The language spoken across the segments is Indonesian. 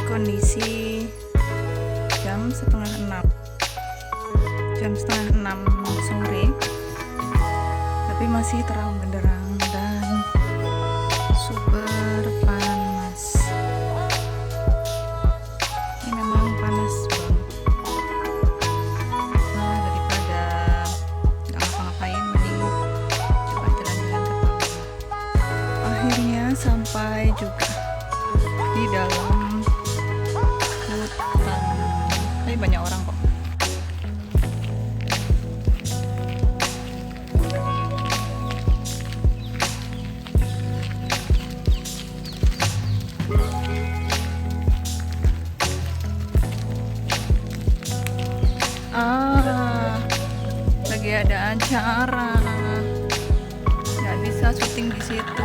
Kondisi jam setengah enam sore, tapi masih terang benderang dan super panas. Ini memang panas banget. Nah, daripada nggak ngapa-ngapain, mending coba jalan-jalan ke taman. Akhirnya sampai juga di dalam hutan. Tapi banyak orang kok. Lagi ada acara, nggak bisa syuting di situ.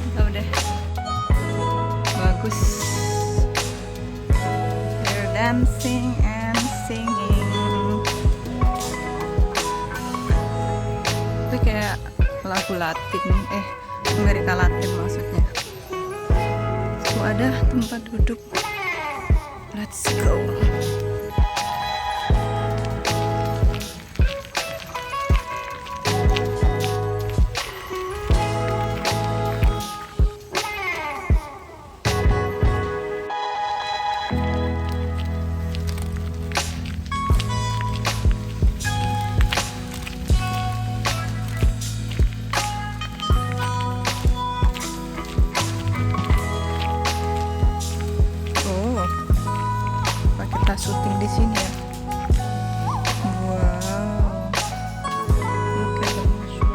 Mantap deh, bagus. They're dancing and singing. Itu kayak lagu Latin, Amerika Latin maksudnya. Itu ada tempat duduk. Let's go. Kita syuting di sini ya. Wow. Look at the mushroom.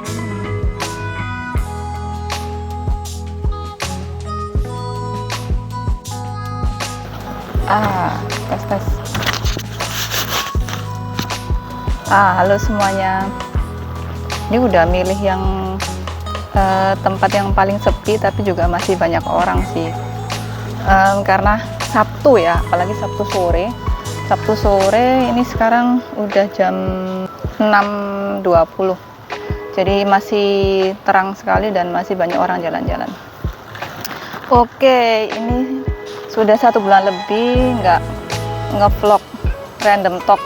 Tes. Halo semuanya. Ini udah milih yang tempat yang paling sepi, tapi juga masih banyak orang sih. Karena Sabtu ya, apalagi Sabtu sore ini sekarang udah jam 6.20, jadi masih terang sekali dan masih banyak orang jalan-jalan. Oke, ini sudah 1 bulan lebih nggak ngevlog random talk.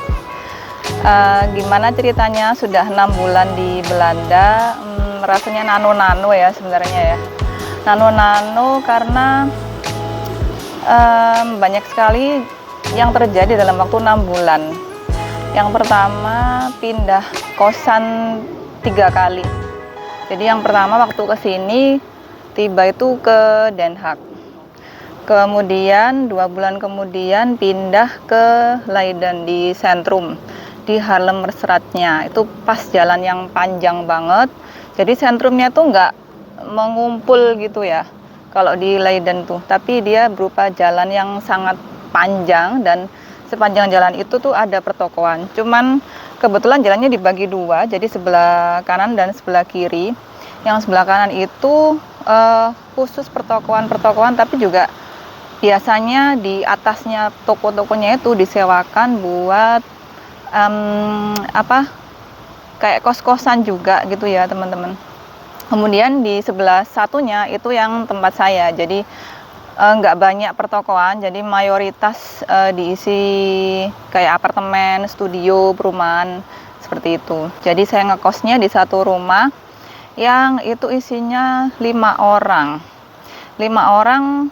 Gimana ceritanya, sudah 6 bulan di Belanda. Rasanya nano ya sebenarnya ya, nano karena banyak sekali yang terjadi dalam waktu 6 bulan. Yang pertama, pindah kosan 3 kali. Jadi yang pertama waktu kesini, tiba itu ke Den Haag. Kemudian 2 bulan kemudian pindah ke Leiden di sentrum, di Haarlemmerstraatnya. Itu pas jalan yang panjang banget. Jadi sentrumnya tuh nggak mengumpul gitu ya kalau di Leiden tuh, tapi dia berupa jalan yang sangat panjang, dan sepanjang jalan itu tuh ada pertokoan. Cuman kebetulan jalannya dibagi 2, jadi sebelah kanan dan sebelah kiri. Yang sebelah kanan itu khusus pertokoan, tapi juga biasanya di atasnya toko-tokonya itu disewakan buat kayak kos-kosan juga gitu ya teman-teman. Kemudian di sebelah satunya itu yang tempat saya, jadi nggak banyak pertokoan, jadi mayoritas diisi kayak apartemen, studio, perumahan, seperti itu. Jadi saya ngekosnya di satu rumah yang itu isinya 5 orang. 5 orang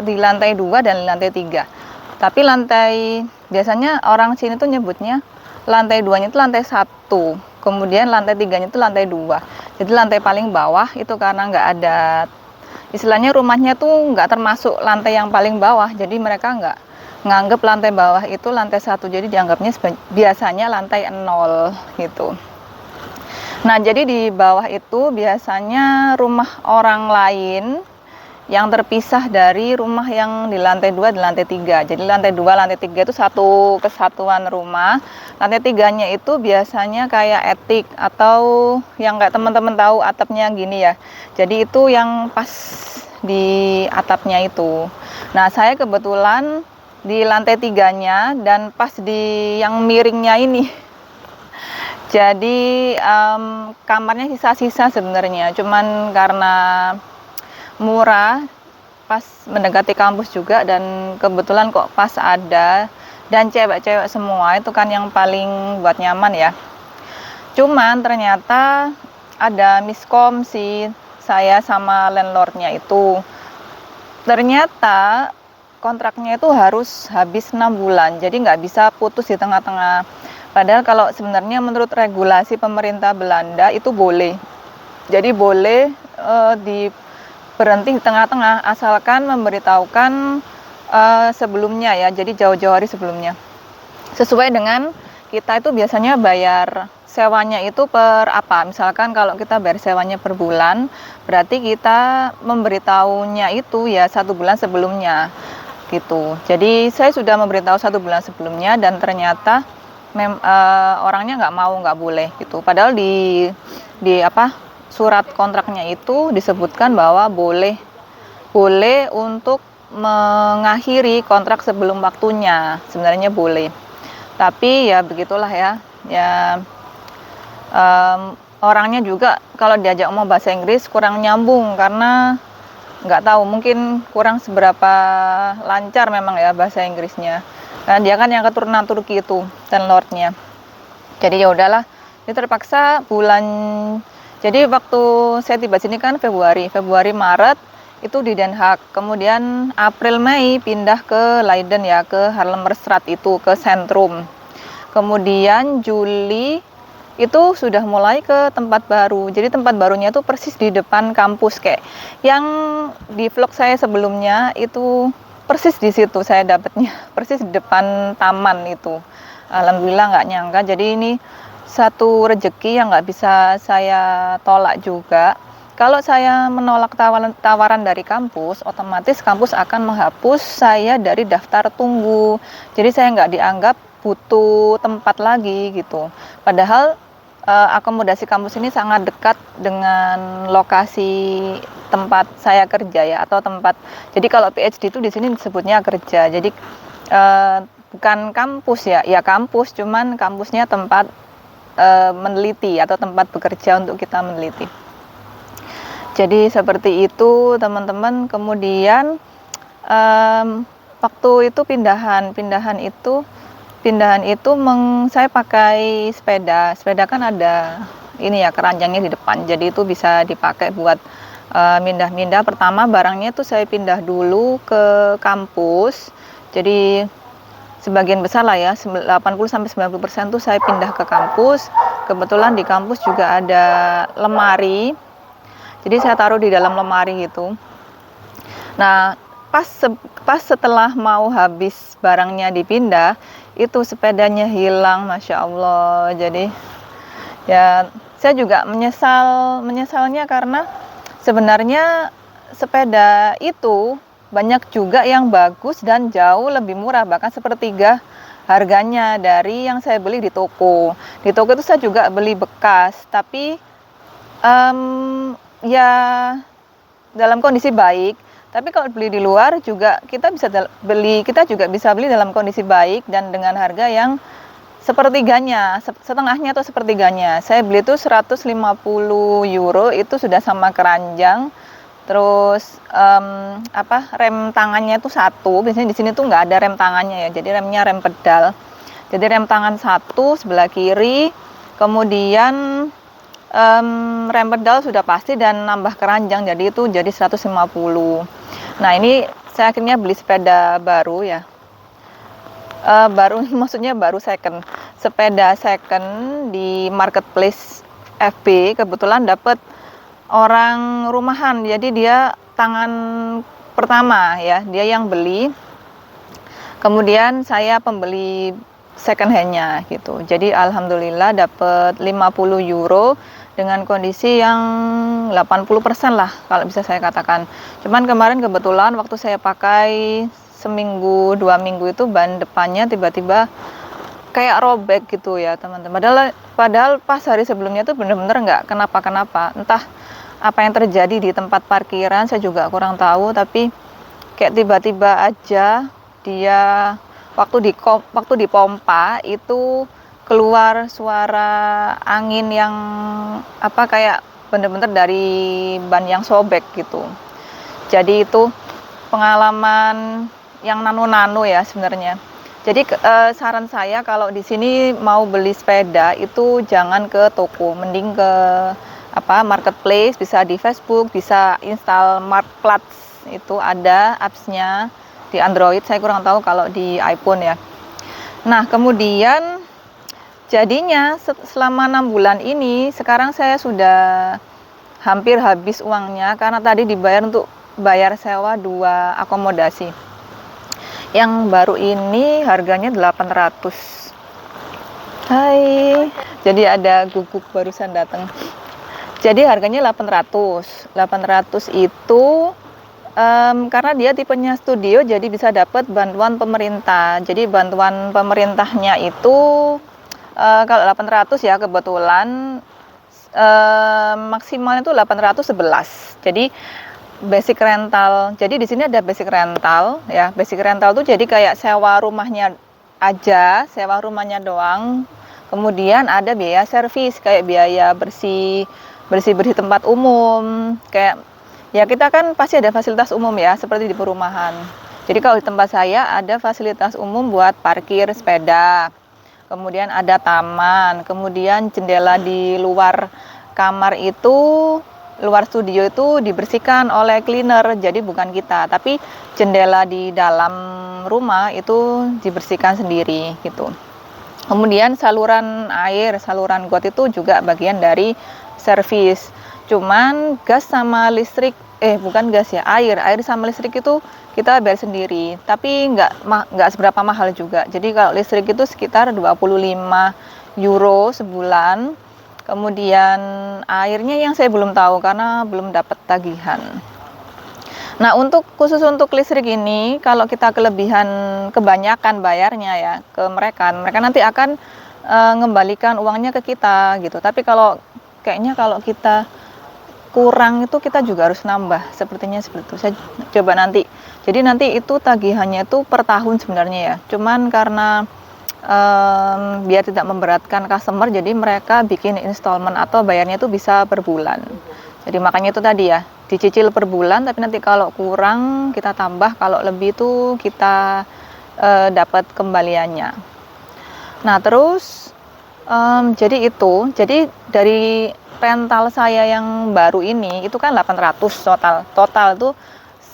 di lantai 2 dan lantai 3. Tapi biasanya orang sini tuh nyebutnya lantai 2-nya itu lantai 1. Kemudian lantai 3-nya itu lantai 2. Jadi lantai paling bawah itu karena nggak ada, istilahnya rumahnya tuh nggak termasuk lantai yang paling bawah. Jadi mereka nggak nganggep lantai bawah itu lantai 1. Jadi dianggapnya biasanya lantai 0 gitu. Nah, jadi di bawah itu biasanya rumah orang lain yang terpisah dari rumah yang di lantai 2 dan lantai 3. Jadi lantai 2, lantai 3 itu satu kesatuan rumah. Lantai 3-nya itu biasanya kayak etik, atau yang nggak teman-teman tahu atapnya gini ya. Jadi itu yang pas di atapnya itu. Nah, saya kebetulan di lantai 3-nya dan pas di yang miringnya ini. Jadi kamarnya sisa-sisa sebenarnya, cuman karena murah, pas mendekati kampus juga, dan kebetulan kok pas ada, dan cewek-cewek semua, itu kan yang paling buat nyaman ya. Cuman ternyata ada miskom sih saya sama landlordnya itu. Ternyata kontraknya itu harus habis 6 bulan, jadi nggak bisa putus di tengah-tengah. Padahal kalau sebenarnya menurut regulasi pemerintah Belanda itu boleh. Jadi boleh berhenti di tengah-tengah asalkan memberitahukan sebelumnya ya, jadi jauh-jauh hari sebelumnya. Sesuai dengan kita itu biasanya bayar sewanya itu per apa, misalkan kalau kita bayar sewanya per bulan, berarti kita memberitahunya itu ya 1 bulan sebelumnya gitu. Jadi saya sudah memberitahu 1 bulan sebelumnya, dan ternyata orangnya nggak boleh gitu. Padahal di surat kontraknya itu disebutkan bahwa boleh untuk mengakhiri kontrak sebelum waktunya, sebenarnya boleh. Tapi ya begitulah ya orangnya juga kalau diajak ngomong bahasa Inggris kurang nyambung, karena nggak tahu, mungkin kurang seberapa lancar memang ya bahasa Inggrisnya. Karena dia kan yang keturunan Turki itu landlordnya. Jadi ya udahlah, ini terpaksa jadi waktu saya tiba sini kan Februari Maret itu di Den Haag, kemudian April Mei pindah ke Leiden ya, ke Haarlemmerstraat itu, ke sentrum. Kemudian Juli itu sudah mulai ke tempat baru. Jadi tempat barunya itu persis di depan kampus, kayak yang di vlog saya sebelumnya itu persis di situ saya dapatnya, persis di depan taman itu. Alhamdulillah nggak nyangka. Jadi ini satu rezeki yang nggak bisa saya tolak juga. Kalau saya menolak tawaran dari kampus, otomatis kampus akan menghapus saya dari daftar tunggu. Jadi saya nggak dianggap butuh tempat lagi gitu. Padahal akomodasi kampus ini sangat dekat dengan lokasi tempat saya kerja ya, atau tempat. Jadi kalau PhD itu di sini disebutnya kerja. Jadi bukan kampus ya kampus, cuman kampusnya tempat meneliti atau tempat bekerja untuk kita meneliti. Jadi seperti itu teman-teman. Kemudian waktu itu pindahan itu saya pakai sepeda kan ada ini ya, keranjangnya di depan, jadi itu bisa dipakai buat mindah-mindah. Pertama barangnya itu saya pindah dulu ke kampus, jadi sebagian besar lah ya, 80-90% tuh saya pindah ke kampus. Kebetulan di kampus juga ada lemari, jadi saya taruh di dalam lemari gitu. Nah pas setelah mau habis barangnya dipindah, itu sepedanya hilang, Masya Allah. Jadi ya saya juga menyesalnya, karena sebenarnya sepeda itu banyak juga yang bagus dan jauh lebih murah, bahkan sepertiga harganya dari yang saya beli di toko. Di toko itu saya juga beli bekas, tapi ya dalam kondisi baik. Tapi kalau beli di luar juga kita juga bisa beli dalam kondisi baik dan dengan harga yang sepertiganya, setengahnya atau sepertiganya. Saya beli itu 150 euro, itu sudah sama keranjang. Terus rem tangannya itu satu. Biasanya di sini tuh nggak ada rem tangannya ya. Jadi remnya rem pedal. Jadi rem tangan satu sebelah kiri. Kemudian rem pedal sudah pasti, dan nambah keranjang, jadi itu jadi 150. Nah ini saya akhirnya beli sepeda baru ya, maksudnya baru second, sepeda second di marketplace FB. Kebetulan dapat orang rumahan, jadi dia tangan pertama ya, dia yang beli, kemudian saya pembeli second handnya gitu. Jadi alhamdulillah dapat 50 euro dengan kondisi yang 80% lah kalau bisa saya katakan. Cuman kemarin kebetulan waktu saya pakai seminggu 2 minggu itu ban depannya tiba-tiba kayak robek gitu ya teman-teman. Padahal pas hari sebelumnya tuh bener-bener nggak kenapa-kenapa. Entah apa yang terjadi di tempat parkiran, saya juga kurang tahu, tapi kayak tiba-tiba aja dia waktu dipompa itu keluar suara angin yang apa kayak bener-bener dari ban yang sobek gitu. Jadi itu pengalaman yang nano-nano ya sebenarnya. Jadi saran saya kalau di sini mau beli sepeda itu jangan ke toko, mending ke marketplace, bisa di Facebook, bisa install Marktplaats, itu ada apps-nya di Android, saya kurang tahu kalau di iPhone ya. Nah, kemudian jadinya selama 6 bulan ini sekarang saya sudah hampir habis uangnya karena tadi dibayar untuk bayar sewa 2 akomodasi. Yang baru ini harganya 800. Hai. Jadi ada guguk barusan datang. Jadi harganya 800. 800 itu karena dia tipenya studio jadi bisa dapat bantuan pemerintah. Jadi bantuan pemerintahnya itu kalau 800 ya kebetulan maksimalnya itu 811. Jadi basic rental. Jadi di sini ada basic rental ya. Basic rental tuh jadi kayak sewa rumahnya aja, sewa rumahnya doang. Kemudian ada biaya servis kayak biaya bersih tempat umum. Kayak ya kita kan pasti ada fasilitas umum ya seperti di perumahan. Jadi kalau di tempat saya ada fasilitas umum buat parkir sepeda. Kemudian ada taman, kemudian jendela di luar kamar itu luar studio itu dibersihkan oleh cleaner, jadi bukan kita, tapi jendela di dalam rumah itu dibersihkan sendiri gitu. Kemudian saluran air, saluran got itu juga bagian dari servis. Cuman gas sama listrik, bukan gas ya, air sama listrik itu kita bayar sendiri, tapi nggak seberapa mahal juga. Jadi kalau listrik itu sekitar 25 euro sebulan. Kemudian airnya yang saya belum tahu karena belum dapat tagihan. Nah, khusus untuk listrik ini, kalau kita kebanyakan bayarnya ya ke mereka nanti akan mengembalikan uangnya ke kita gitu. Tapi kalau kita kurang itu kita juga harus nambah, sepertinya seperti itu. Saya coba nanti. Jadi nanti itu tagihannya itu per tahun sebenarnya ya. Cuman karena biar tidak memberatkan customer, jadi mereka bikin installment atau bayarnya itu bisa per bulan. Jadi makanya itu tadi ya, dicicil per bulan, tapi nanti kalau kurang kita tambah, kalau lebih itu kita dapat kembaliannya. Nah terus jadi dari rental saya yang baru ini itu kan 800 total tuh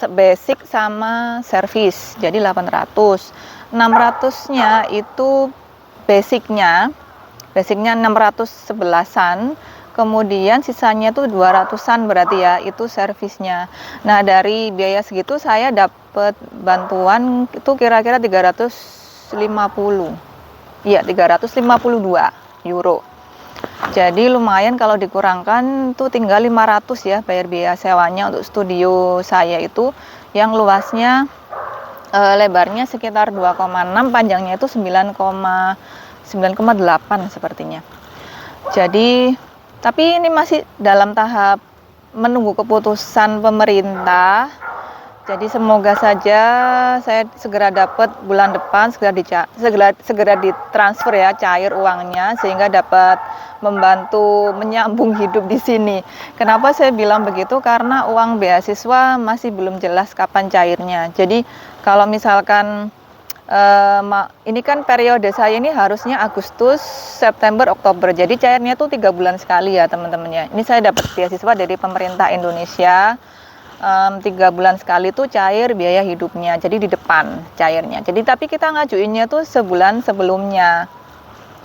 basic sama servis, jadi 800. 600-nya itu basicnya 611-an, kemudian sisanya tuh 200-an berarti ya, itu servisnya. Nah, dari biaya segitu saya dapat bantuan itu kira-kira 350. Iya, 352 euro. Jadi lumayan kalau dikurangkan tuh tinggal 500 ya bayar biaya sewanya untuk studio saya itu yang luasnya lebarnya sekitar 2,6, panjangnya itu 9,8 sepertinya. Jadi, tapi ini masih dalam tahap menunggu keputusan pemerintah. Jadi semoga saja saya segera dapat bulan depan, segera ditransfer ya, cair uangnya sehingga dapat membantu menyambung hidup di sini. Kenapa saya bilang begitu? Karena uang beasiswa masih belum jelas kapan cairnya. Jadi kalau misalkan ini kan periode saya ini harusnya Agustus, September, Oktober. Jadi cairnya tuh 3 bulan sekali ya teman-teman ya. Ini saya dapat beasiswa dari pemerintah Indonesia. 3 bulan sekali tuh cair biaya hidupnya, jadi di depan cairnya. Jadi tapi kita ngajuinnya tuh sebulan sebelumnya.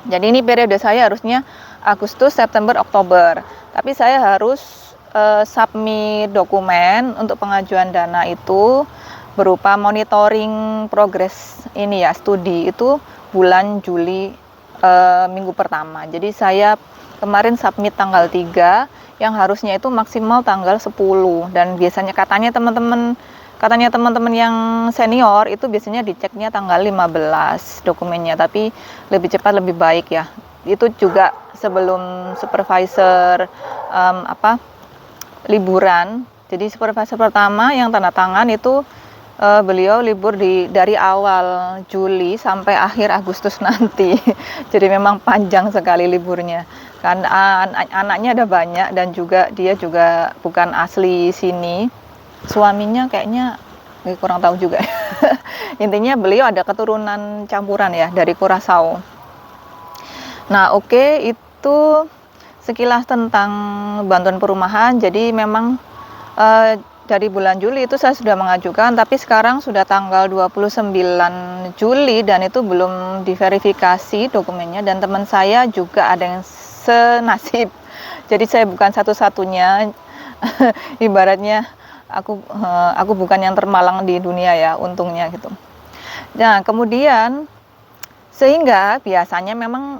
Jadi ini periode saya harusnya Agustus, September, Oktober. Tapi saya harus submit dokumen untuk pengajuan dana itu berupa monitoring progres ini ya, studi itu bulan Juli minggu pertama. Jadi saya kemarin submit tanggal 3, yang harusnya itu maksimal tanggal 10, dan biasanya katanya teman-teman yang senior itu biasanya diceknya tanggal 15 dokumennya, tapi lebih cepat lebih baik ya. Itu juga sebelum supervisor liburan. Jadi supervisor pertama yang tanda tangan itu beliau libur dari awal Juli sampai akhir Agustus nanti. Jadi memang panjang sekali liburnya. Kan anaknya ada banyak dan juga dia juga bukan asli sini. Suaminya kayaknya kurang tahu juga. Intinya beliau ada keturunan campuran ya dari Curaçao. Nah, oke, itu sekilas tentang bantuan perumahan. Jadi memang dari bulan Juli itu saya sudah mengajukan, tapi sekarang sudah tanggal 29 Juli dan itu belum diverifikasi dokumennya, dan teman saya juga ada yang senasib. Jadi saya bukan satu-satunya. Ibaratnya aku bukan yang termalang di dunia ya, untungnya gitu. Nah, kemudian sehingga biasanya memang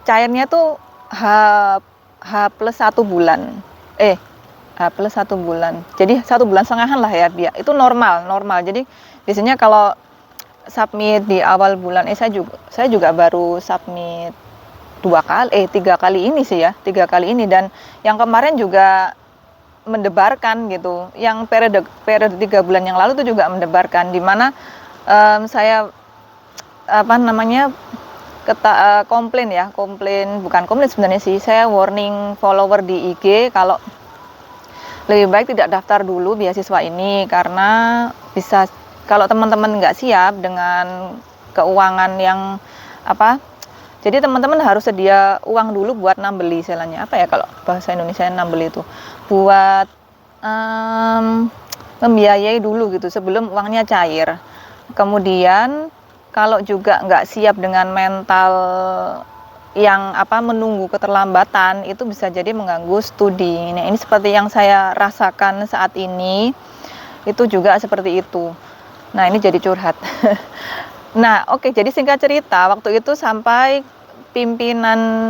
cairnya tuh H plus 1 bulan. H plus 1 bulan. Jadi 1,5 bulan lah ya, itu normal. Jadi biasanya kalau submit di awal bulan, saya juga baru submit 3 kali ini sih ya, 3 kali ini, dan yang kemarin juga mendebarkan gitu. Yang periode 3 bulan yang lalu itu juga mendebarkan, di mana saya komplain, bukan komplain sebenarnya sih, saya warning follower di IG kalau lebih baik tidak daftar dulu beasiswa ini, karena bisa, kalau teman-teman nggak siap dengan keuangan yang jadi teman-teman harus sedia uang dulu buat nambeli, istilahnya kalau bahasa Indonesia nambeli itu buat membiayai dulu gitu sebelum uangnya cair. Kemudian kalau juga nggak siap dengan mental yang menunggu keterlambatan, itu bisa jadi mengganggu studi. Nah, ini seperti yang saya rasakan saat ini, itu juga seperti itu. Nah, ini jadi curhat. Nah, oke, jadi singkat cerita, waktu itu sampai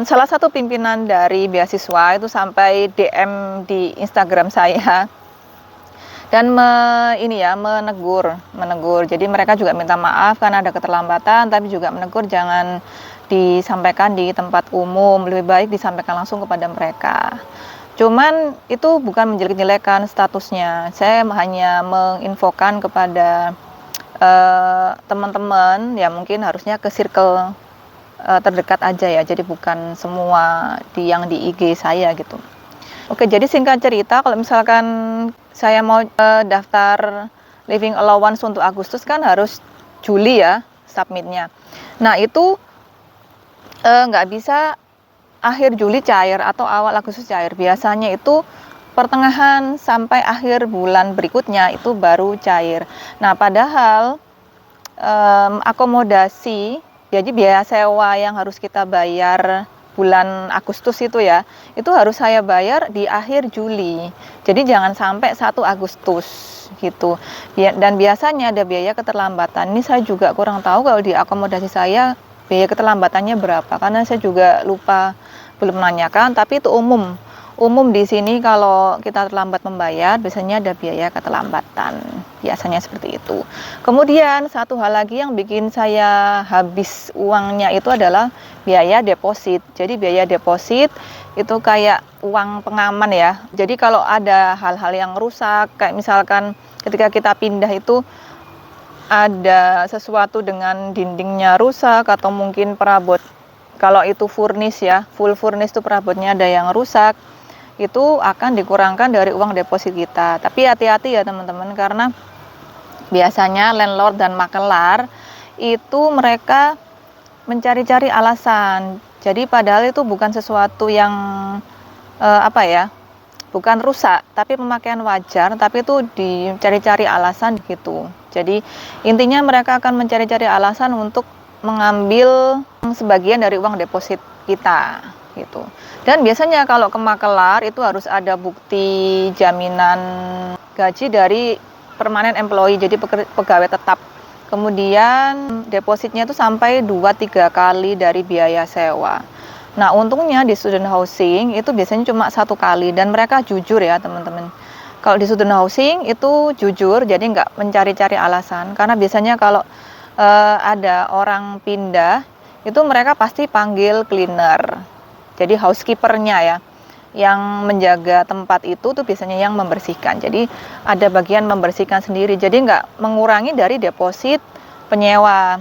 salah satu pimpinan dari beasiswa itu sampai DM di Instagram saya dan menegur. Jadi mereka juga minta maaf karena ada keterlambatan, tapi juga menegur jangan disampaikan di tempat umum, lebih baik disampaikan langsung kepada mereka. Cuman itu bukan menjelek-jelekan statusnya, saya hanya menginfokan kepada teman-teman ya, mungkin harusnya ke circle terdekat aja ya, jadi bukan semua yang di IG saya gitu. Oke, jadi singkat cerita, kalau misalkan saya mau daftar living allowance untuk Agustus kan harus Juli ya submitnya. Nah, itu nggak bisa akhir Juli cair atau awal Agustus cair. Biasanya itu pertengahan sampai akhir bulan berikutnya itu baru cair. Nah, padahal akomodasi, jadi biaya sewa yang harus kita bayar bulan Agustus itu ya, itu harus saya bayar di akhir Juli. Jadi jangan sampai 1 Agustus gitu. Dan biasanya ada biaya keterlambatan. Ini saya juga kurang tahu kalau di akomodasi saya biaya keterlambatannya berapa, karena saya juga lupa, belum menanyakan, tapi itu umum di sini kalau kita terlambat membayar biasanya ada biaya keterlambatan, biasanya seperti itu. Kemudian satu hal lagi yang bikin saya habis uangnya itu adalah biaya deposit. Jadi biaya deposit itu kayak uang pengaman ya. Jadi kalau ada hal-hal yang rusak, kayak misalkan ketika kita pindah itu ada sesuatu dengan dindingnya rusak, atau mungkin perabot, kalau itu furnish ya, full furnish itu perabotnya ada yang rusak, itu akan dikurangkan dari uang deposit kita. Tapi hati-hati ya teman-teman, karena biasanya landlord dan makelar itu mereka mencari-cari alasan. Jadi padahal itu bukan sesuatu yang bukan rusak, tapi pemakaian wajar, tapi itu dicari-cari alasan gitu. Jadi intinya mereka akan mencari-cari alasan untuk mengambil sebagian dari uang deposit kita gitu. Dan biasanya kalau ke makelar itu harus ada bukti jaminan gaji dari permanent employee, jadi pegawai tetap. Kemudian depositnya itu sampai 2-3 kali dari biaya sewa. Nah, untungnya di student housing itu biasanya cuma 1 kali, dan mereka jujur ya teman-teman. Kalau di student housing itu jujur, jadi nggak mencari-cari alasan. Karena biasanya kalau ada orang pindah, itu mereka pasti panggil cleaner, jadi housekeepernya ya. yang menjaga tempat itu tuh biasanya yang membersihkan. Jadi ada bagian membersihkan sendiri. Jadi nggak mengurangi dari deposit penyewa.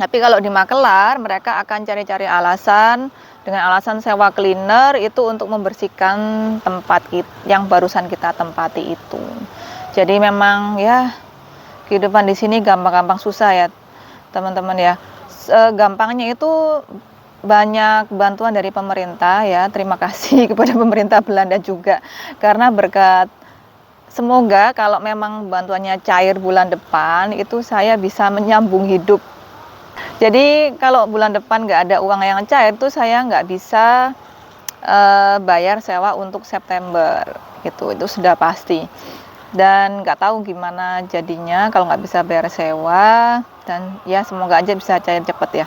Tapi kalau di Makelar mereka akan cari-cari alasan dengan alasan sewa cleaner itu untuk membersihkan tempat yang barusan kita tempati itu. Jadi memang ya kehidupan di sini gampang-gampang susah ya teman-teman ya. Gampangnya itu banyak bantuan dari pemerintah ya. Terima kasih kepada pemerintah Belanda juga karena berkat semoga kalau memang bantuannya cair bulan depan itu saya bisa menyambung hidup. Jadi kalau bulan depan nggak ada uang yang cair itu saya nggak bisa bayar sewa untuk September gitu, itu sudah pasti. Dan nggak tahu gimana jadinya kalau nggak bisa bayar sewa, dan ya semoga aja bisa cair cepet ya.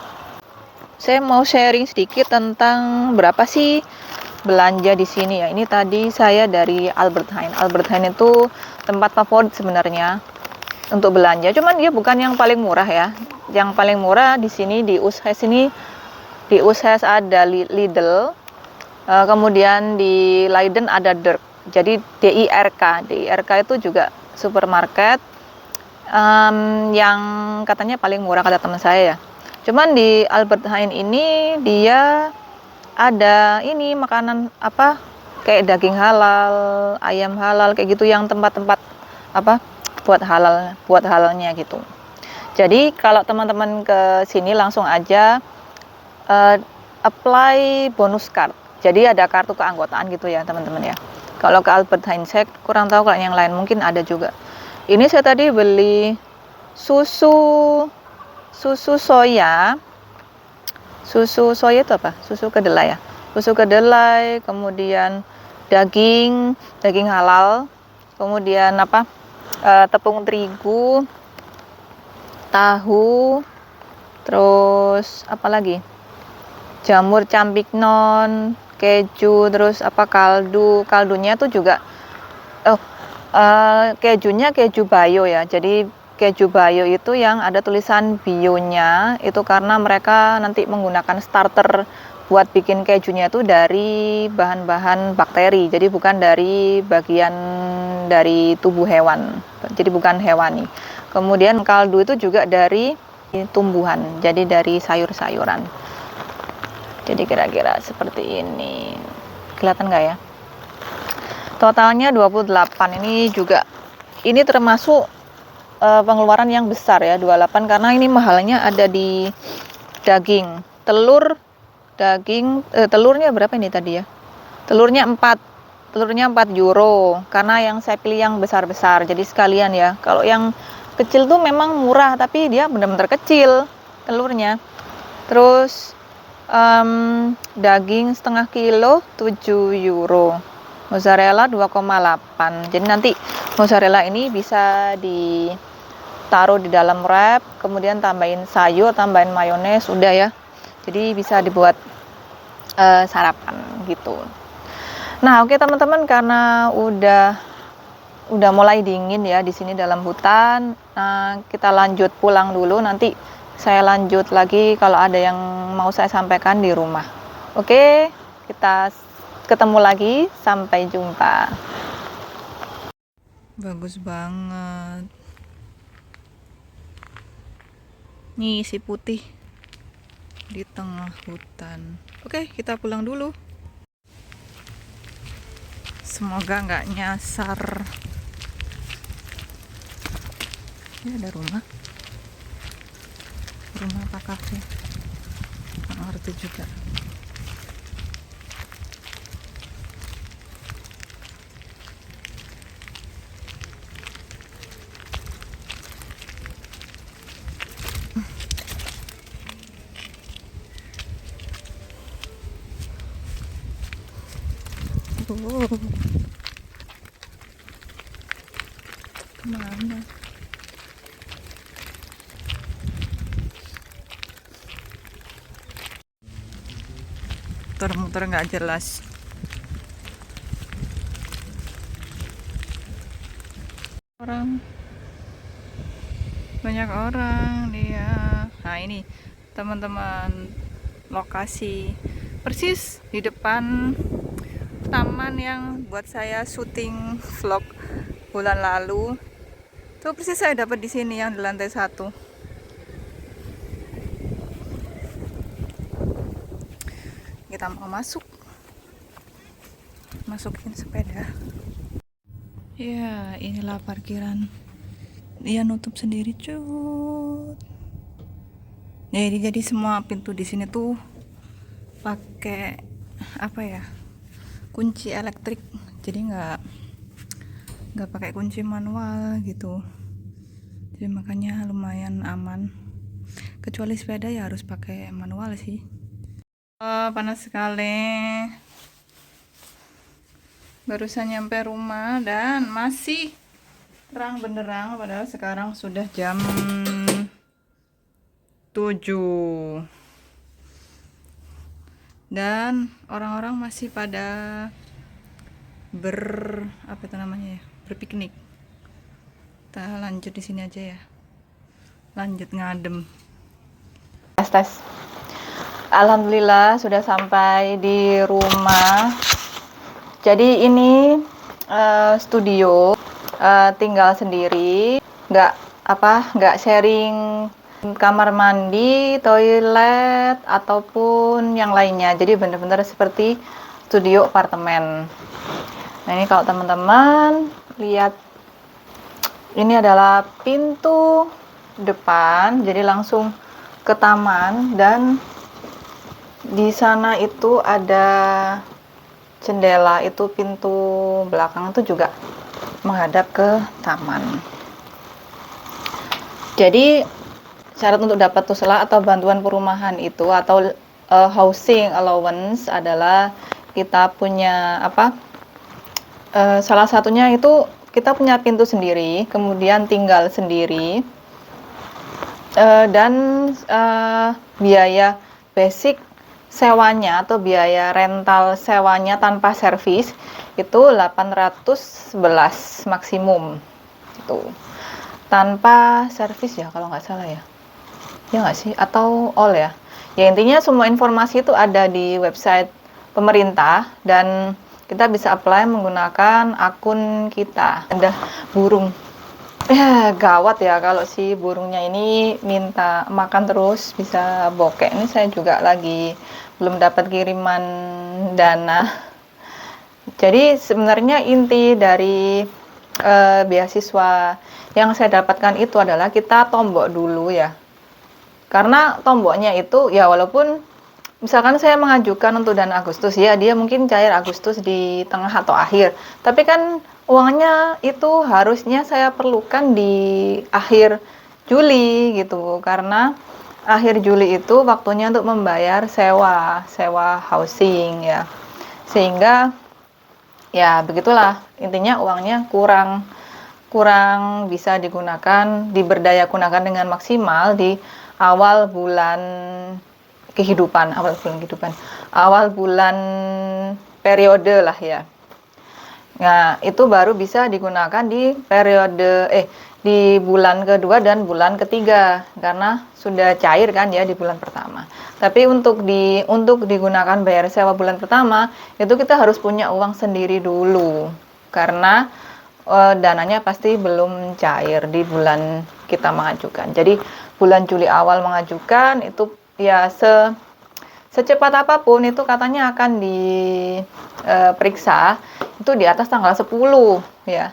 Saya mau sharing sedikit tentang berapa sih belanja di sini ya. Ini tadi saya dari Albert Heijn. Albert Heijn itu tempat favorit sebenarnya untuk belanja. Cuman dia bukan yang paling murah ya. Yang paling murah di sini di Ushes ini, di Ushes ada Lidl, kemudian di Leiden ada Dirk. Jadi DIRK itu juga supermarket yang katanya paling murah kata teman saya ya. Cuman di Albert Heijn ini dia ada ini makanan apa kayak daging halal, ayam halal kayak gitu yang tempat-tempat apa buat halalnya gitu. Jadi kalau teman-teman ke sini langsung aja apply bonus card. Jadi ada kartu keanggotaan gitu ya teman-teman ya. Kalau ke Albert Heijn saya kurang tahu kalau yang lain mungkin ada juga. Ini saya tadi beli susu soya. Susu soya itu apa? Susu kedelai ya. Susu kedelai, kemudian daging halal, kemudian apa? Tepung terigu, tahu, terus apa lagi? Jamur campignon, keju, terus apa kaldunya tuh juga kejunya keju Bayo ya. Jadi keju Bayo itu yang ada tulisan bionya itu karena mereka nanti menggunakan starter buat bikin kejunya itu dari bahan-bahan bakteri, jadi bukan dari bagian dari tubuh hewan, jadi bukan hewani. Kemudian kaldu itu juga dari tumbuhan, jadi dari sayur-sayuran. Jadi kira-kira seperti ini, kelihatan nggak ya? Totalnya 28. Ini termasuk pengeluaran yang besar ya, 28, karena ini mahalnya ada di daging. Telurnya berapa ini tadi ya? Telurnya 4 euro karena yang saya pilih yang besar-besar. Jadi sekalian ya. Kalau yang kecil tuh memang murah tapi dia benar-benar kecil telurnya. Terus daging setengah kilo 7 euro. Mozzarella 2,8. Jadi nanti mozzarella ini bisa ditaruh di dalam wrap, kemudian tambahin sayur, tambahin mayones, udah ya. Jadi bisa dibuat sarapan gitu. Nah, oke teman-teman, karena udah mulai dingin ya di sini dalam hutan. Nah, kita lanjut pulang dulu, nanti saya lanjut lagi kalau ada yang mau saya sampaikan di rumah. Oke, kita ketemu lagi, sampai jumpa. Bagus banget. Nih si putih di tengah hutan. Oke, kita pulang dulu. Semoga nggak nyasar. Ini ada rumah apa kafe? Nggak ngerti juga. Oh. Kemana? Muter-muter nggak jelas. Banyak orang dia. Nah ini teman-teman, lokasi persis di depan taman yang buat saya syuting vlog bulan lalu. Tuh persis saya dapat di sini yang di lantai 1. Kita mau masukin sepeda. Ya, inilah parkiran. Dia nutup sendiri, cut. Jadi semua pintu di sini tuh pakai apa ya? Kunci elektrik. Jadi nggak pakai kunci manual gitu. Jadi makanya lumayan aman. Kecuali sepeda ya harus pakai manual sih. Panas sekali. Barusan nyampe rumah dan masih terang benderang, padahal sekarang sudah jam 7 dan orang-orang masih pada berpiknik. Kita lanjut di sini aja ya, lanjut ngadem. Tes. Alhamdulillah sudah sampai di rumah. Jadi ini studio, tinggal sendiri, nggak sharing kamar mandi, toilet ataupun yang lainnya. Jadi benar-benar seperti studio apartemen. Nah, ini kalau teman-teman lihat, ini adalah pintu depan, jadi langsung ke taman, dan di sana itu ada jendela, itu pintu belakang itu juga menghadap ke taman. Jadi syarat untuk dapat tusla atau bantuan perumahan itu atau housing allowance adalah kita punya salah satunya itu kita punya pintu sendiri, kemudian tinggal sendiri, dan biaya basic sewanya atau biaya rental sewanya tanpa servis itu 811 maksimum itu, tanpa servis ya kalau nggak salah ya nggak sih, atau all ya intinya semua informasi itu ada di website pemerintah dan kita bisa apply menggunakan akun kita. Ada burung ya, gawat ya kalau si burungnya ini minta makan terus bisa bokek. Ini saya juga lagi belum dapat kiriman dana. Jadi sebenarnya inti dari beasiswa yang saya dapatkan itu adalah kita tombok dulu ya. Karena tomboknya itu ya, walaupun misalkan saya mengajukan untuk dana Agustus ya, dia mungkin cair Agustus di tengah atau akhir. Tapi kan uangnya itu harusnya saya perlukan di akhir Juli gitu, karena akhir Juli itu waktunya untuk membayar sewa housing ya, sehingga ya begitulah intinya, uangnya kurang bisa digunakan, diberdayagunakan dengan maksimal di awal bulan periode lah ya. Nah, itu baru bisa digunakan di di bulan kedua dan bulan ketiga karena sudah cair kan ya di bulan pertama. Tapi untuk digunakan bayar sewa bulan pertama itu kita harus punya uang sendiri dulu karena dananya pasti belum cair di bulan kita mengajukan. Jadi bulan Juli awal mengajukan itu ya secepat apapun itu katanya akan diperiksa itu di atas tanggal 10 ya.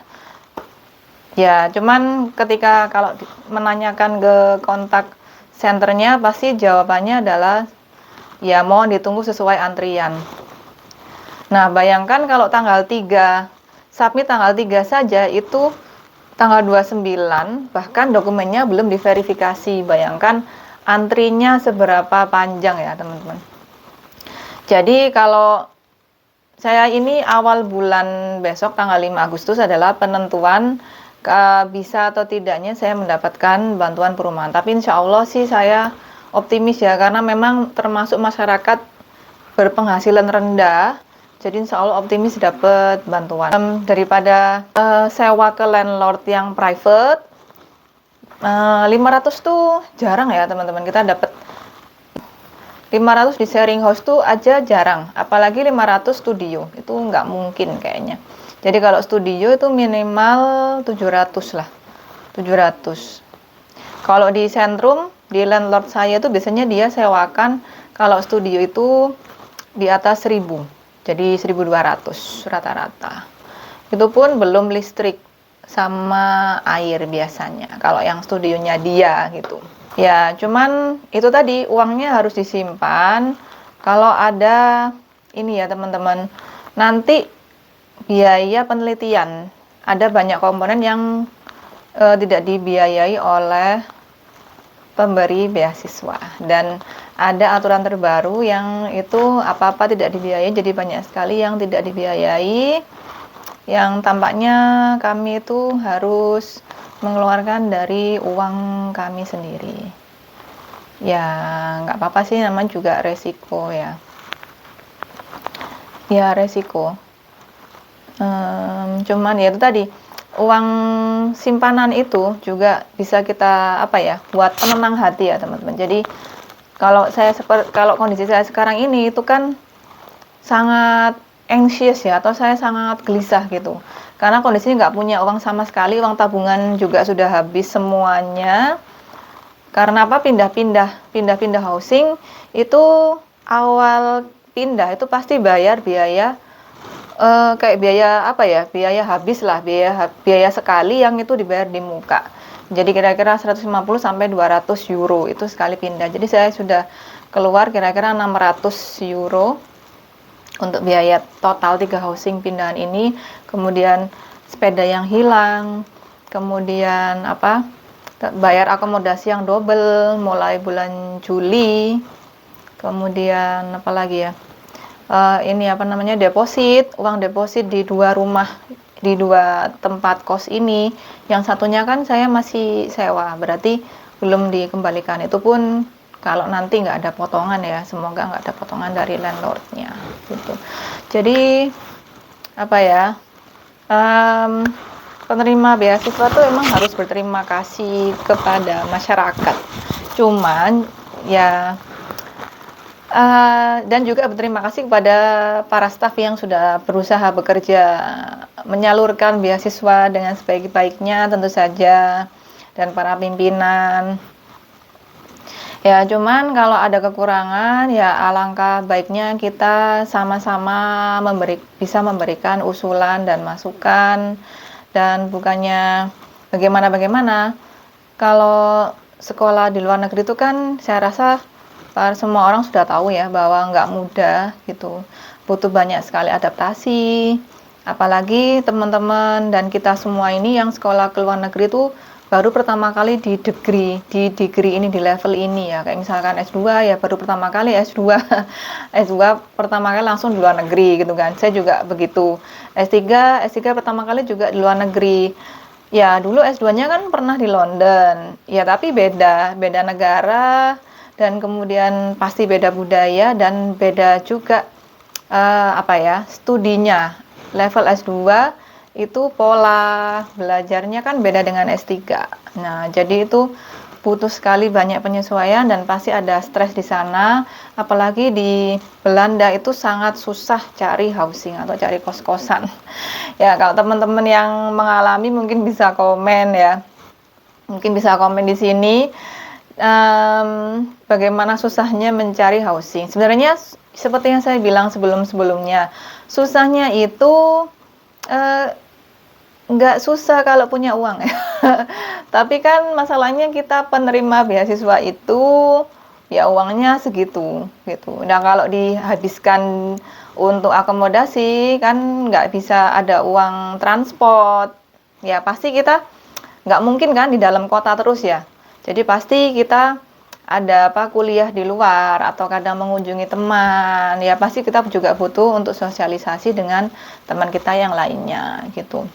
Ya, cuman ketika kalau menanyakan ke kontak senternya pasti jawabannya adalah ya mohon ditunggu sesuai antrian. Nah, bayangkan kalau tanggal 3 submit tanggal 3 saja itu tanggal 29 bahkan dokumennya belum diverifikasi. Bayangkan antrinya seberapa panjang ya, teman-teman. Jadi kalau saya ini awal bulan besok tanggal 5 Agustus adalah penentuan bisa atau tidaknya saya mendapatkan bantuan perumahan. Tapi insya Allah sih saya optimis ya, karena memang termasuk masyarakat berpenghasilan rendah. Jadi insya Allah optimis dapat bantuan. Daripada sewa ke landlord yang private, 500 tuh jarang ya teman-teman kita dapat. 500 di sharing house tuh aja jarang, apalagi 500 studio, itu nggak mungkin kayaknya. Jadi kalau studio itu minimal 700 lah, 700. Kalau di sentrum, di landlord saya tuh biasanya dia sewakan kalau studio itu di atas 1000, jadi 1200 rata-rata. Itu pun belum listrik sama air biasanya, kalau yang studionya dia gitu. Ya, cuman itu tadi uangnya harus disimpan. Kalau ada ini ya teman-teman, nanti biaya penelitian, ada banyak komponen yang tidak dibiayai oleh pemberi beasiswa, dan ada aturan terbaru yang itu apa-apa tidak dibiayai, jadi banyak sekali yang tidak dibiayai, yang tampaknya kami itu harus mengeluarkan dari uang kami sendiri. Ya nggak apa-apa sih, namanya juga resiko ya. Ya resiko. Cuman ya itu tadi, uang simpanan itu juga bisa kita apa ya, buat penenang hati ya teman-teman. Jadi kalau kondisi saya sekarang ini itu kan sangat anxious ya, atau saya sangat gelisah gitu, karena kondisinya nggak punya uang sama sekali, uang tabungan juga sudah habis semuanya. Karena apa? Pindah-pindah housing itu, awal pindah itu pasti bayar biaya kayak biaya apa ya, biaya habis lah, biaya sekali yang itu dibayar di muka. Jadi kira-kira 150 sampai 200 euro itu sekali pindah. Jadi saya sudah keluar kira-kira 600 euro untuk biaya total 3 housing pindahan ini. Kemudian sepeda yang hilang, kemudian apa, bayar akomodasi yang double mulai bulan Juli, kemudian apa lagi ya, ini apa namanya, uang deposit di 2 rumah, di 2 tempat kos ini. Yang satunya kan saya masih sewa, berarti belum dikembalikan. Itu pun kalau nanti nggak ada potongan ya, semoga nggak ada potongan dari landlordnya gitu. Jadi apa ya, penerima beasiswa tuh emang harus berterima kasih kepada masyarakat. Cuman ya dan juga berterima kasih kepada para staf yang sudah berusaha bekerja menyalurkan beasiswa dengan sebaik-baiknya tentu saja, dan para pimpinan. Ya, cuman kalau ada kekurangan ya alangkah baiknya kita sama-sama bisa memberikan usulan dan masukan, dan bukannya bagaimana. Kalau sekolah di luar negeri itu kan saya rasa semua orang sudah tahu ya bahwa nggak mudah gitu, butuh banyak sekali adaptasi, apalagi teman-teman dan kita semua ini yang sekolah ke luar negeri itu baru pertama kali di degree ini, di level ini ya, kayak misalkan S2 ya baru pertama kali S2 S2 pertama kali langsung di luar negeri gitu kan. Saya juga begitu, S3 pertama kali juga di luar negeri. Ya dulu S2-nya kan pernah di London ya, tapi beda negara, dan kemudian pasti beda budaya, dan beda juga apa ya, studinya. Level S2 itu pola belajarnya kan beda dengan S3. Nah, jadi itu butuh sekali banyak penyesuaian, dan pasti ada stres di sana. Apalagi di Belanda itu sangat susah cari housing atau cari kos-kosan. Ya, kalau teman-teman yang mengalami mungkin bisa komen ya. Mungkin bisa komen di sini bagaimana susahnya mencari housing. Sebenarnya seperti yang saya bilang sebelum-sebelumnya, susahnya itu nggak susah kalau punya uang ya. Tapi kan masalahnya kita penerima beasiswa itu ya uangnya segitu gitu. Nah kalau dihabiskan untuk akomodasi kan nggak bisa ada uang transport. Ya pasti kita nggak mungkin kan di dalam kota terus ya. Jadi pasti kita ada kuliah di luar atau kadang mengunjungi teman. Ya pasti kita juga butuh untuk sosialisasi dengan teman kita yang lainnya gitu.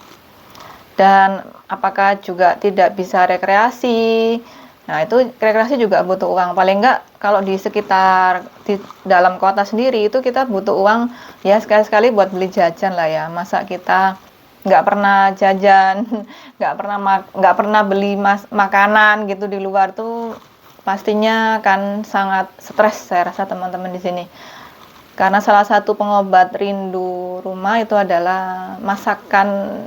Dan apakah juga tidak bisa rekreasi? Nah, itu rekreasi juga butuh uang. Paling enggak kalau di sekitar di dalam kota sendiri itu kita butuh uang ya sekali-sekali buat beli jajan lah ya. Masa kita nggak pernah jajan, nggak pernah beli makanan gitu di luar tuh pastinya akan sangat stres saya rasa teman-teman di sini. Karena salah satu pengobat rindu rumah itu adalah masakan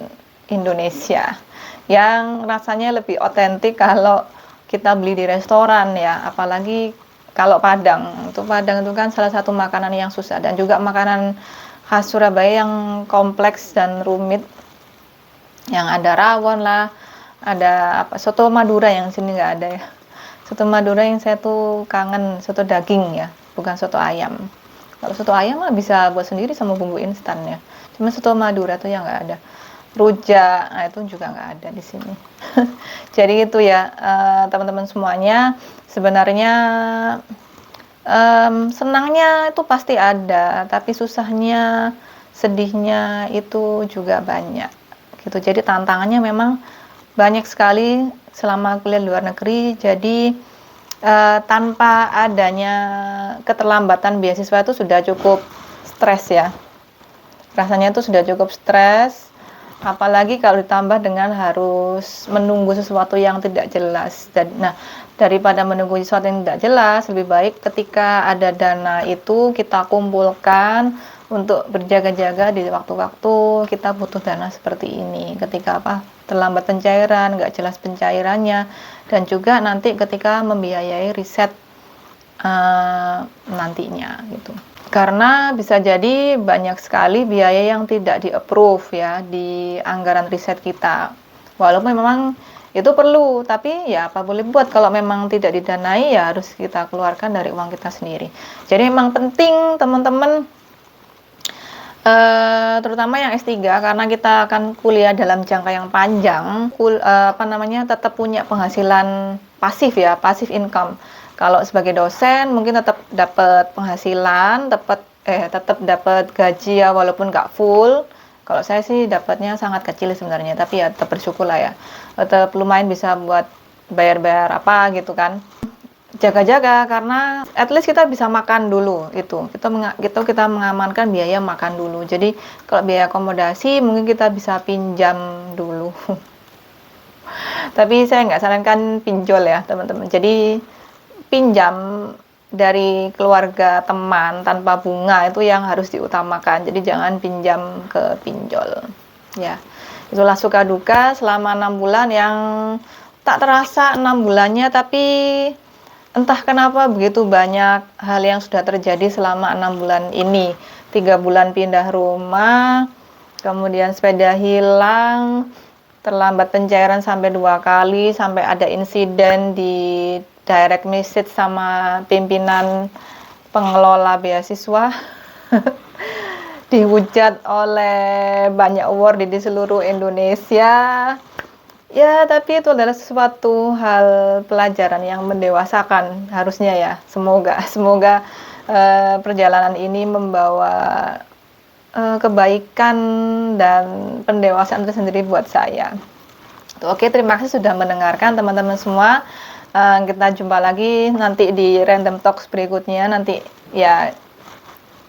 Indonesia yang rasanya lebih otentik kalau kita beli di restoran ya, apalagi kalau Padang. Padang itu kan salah satu makanan yang susah dan juga makanan khas Surabaya yang kompleks dan rumit, yang ada rawon lah, ada apa, soto Madura yang sini nggak ada ya. Soto Madura yang saya tuh kangen, soto daging ya, bukan soto ayam. Kalau soto ayam mah bisa buat sendiri sama bumbu instan ya. Cuma soto Madura tuh yang nggak ada. Rujak, nah itu juga nggak ada di sini. Jadi itu ya, teman-teman semuanya, sebenarnya senangnya itu pasti ada, tapi susahnya, sedihnya itu juga banyak, gitu. Jadi tantangannya memang banyak sekali selama kuliah di luar negeri. Jadi tanpa adanya keterlambatan beasiswa itu sudah cukup stres ya. Rasanya itu sudah cukup stres, apalagi kalau ditambah dengan harus menunggu sesuatu yang tidak jelas. Nah, daripada menunggu sesuatu yang tidak jelas, lebih baik ketika ada dana itu kita kumpulkan untuk berjaga-jaga di waktu-waktu kita butuh dana seperti ini. Ketika terlambat pencairan, nggak jelas pencairannya, dan juga nanti ketika membiayai riset nantinya gitu. Karena bisa jadi banyak sekali biaya yang tidak di-approve ya di anggaran riset kita. Walaupun memang itu perlu, tapi ya apa boleh buat, kalau memang tidak didanai ya harus kita keluarkan dari uang kita sendiri. Jadi memang penting teman-teman, terutama yang S3, karena kita akan kuliah dalam jangka yang panjang, tetap punya penghasilan pasif ya, passive income. Kalau sebagai dosen mungkin tetap dapat penghasilan, tetap dapat gaji ya, walaupun nggak full. Kalau saya sih dapatnya sangat kecil sebenarnya, tapi ya tetap bersyukur lah ya. Tetap lumayan bisa buat bayar-bayar apa gitu kan. Jaga-jaga, karena at least kita bisa makan dulu itu. Kita mengamankan biaya makan dulu. Jadi kalau biaya akomodasi mungkin kita bisa pinjam dulu. Tapi saya nggak sarankan pinjol ya teman-teman. Jadi pinjam dari keluarga, teman tanpa bunga itu yang harus diutamakan. Jadi jangan pinjam ke pinjol ya. Itulah suka duka selama 6 bulan yang tak terasa 6 bulannya, tapi entah kenapa begitu banyak hal yang sudah terjadi selama 6 bulan ini. 3 bulan pindah rumah, kemudian sepeda hilang, terlambat pencairan sampai 2 kali, sampai ada insiden di direct message sama pimpinan pengelola beasiswa. Dihujat oleh banyak award di seluruh Indonesia. Ya, tapi itu adalah sesuatu hal pelajaran yang mendewasakan harusnya ya. Semoga perjalanan ini membawa kebaikan dan pendewasaan tersendiri buat saya. Oke, terima kasih sudah mendengarkan teman-teman semua. Kita jumpa lagi nanti di Random Talks berikutnya. Nanti ya,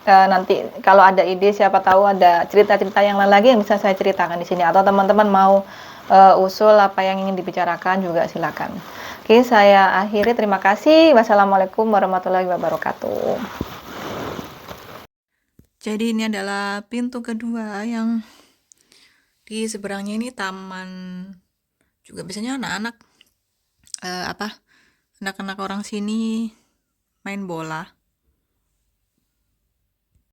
nanti kalau ada ide, siapa tahu ada cerita-cerita yang lain lagi yang bisa saya ceritakan di sini, atau teman-teman mau usul apa yang ingin dibicarakan juga silakan. Oke, saya akhiri. Terima kasih. Wassalamualaikum warahmatullahi wabarakatuh. Jadi ini adalah pintu kedua, yang di seberangnya ini taman juga, biasanya anak-anak anak-anak orang sini main bola.